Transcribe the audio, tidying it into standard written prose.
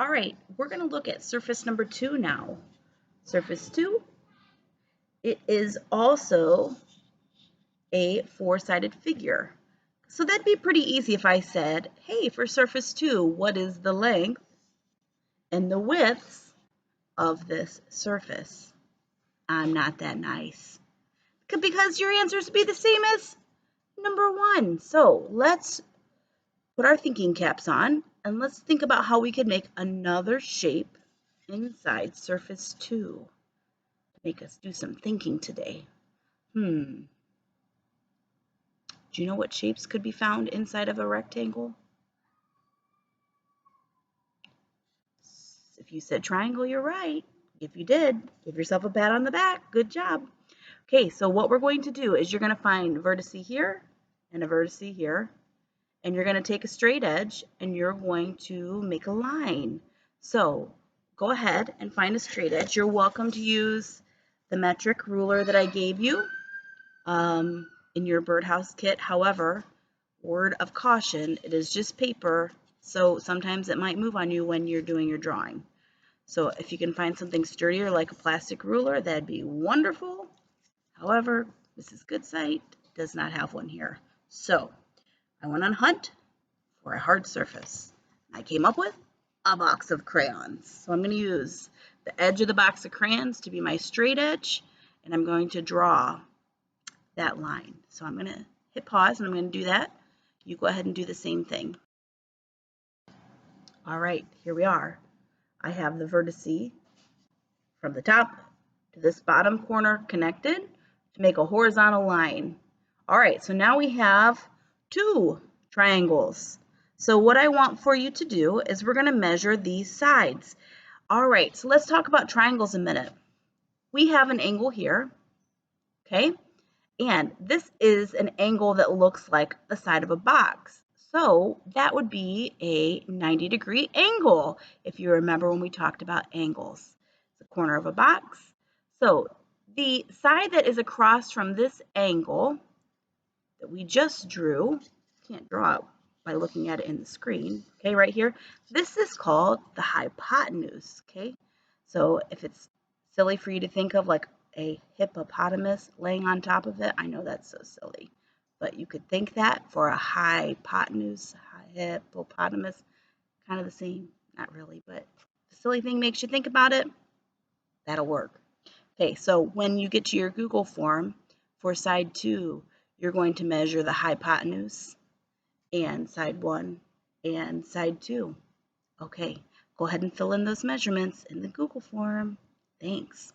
All right, we're going to look at surface number 2 now. Surface 2, it is also a four-sided figure. So that'd be pretty easy if I said, hey, for surface 2, what is the length and the width of this surface? I'm not that nice. Because your answers would be the same as number 1. So let's put our thinking caps on and let's think about how we could make another shape inside surface 2. Make us do some thinking today. Do you know what shapes could be found inside of a rectangle? If you said triangle, you're right. If you did, give yourself a pat on the back. Good job. Okay, so what we're going to do is you're going to find a vertice here and a vertice here, and you're going to take a straight edge and you're going to make a line. So go ahead and find a straight edge. You're welcome to use the metric ruler that I gave you in your birdhouse kit. However, word of caution, it is just paper, so sometimes it might move on you when you're doing your drawing. So if you can find something sturdier like a plastic ruler, that'd be wonderful. However, Mrs. Goodsight does not have one here. So I went on a hunt for a hard surface. I came up with a box of crayons. So I'm going to use the edge of the box of crayons to be my straight edge, and I'm going to draw that line. So I'm going to hit pause and I'm going to do that. You go ahead and do the same thing. All right, here we are. I have the vertice from the top to this bottom corner connected to make a horizontal line. All right, so now we have 2 triangles. So what I want for you to do is we're going to measure these sides. All right, so let's talk about triangles a minute. We have an angle here, okay? And this is an angle that looks like the side of a box. So that would be a 90-degree angle, if you remember when we talked about angles. It's the corner of a box. So the side that is across from this angle that we just drew, can't draw it by looking at it in the screen, okay, right here, this is called the hypotenuse, okay? So if it's silly for you to think of like a hippopotamus laying on top of it, I know that's so silly, but you could think that for a hypotenuse, hippopotamus, kind of the same, not really, but the silly thing makes you think about it, that'll work. Okay, so when you get to your Google form for side 2, you're going to measure the hypotenuse and side 1 and side 2. Okay, go ahead and fill in those measurements in the Google form. Thanks.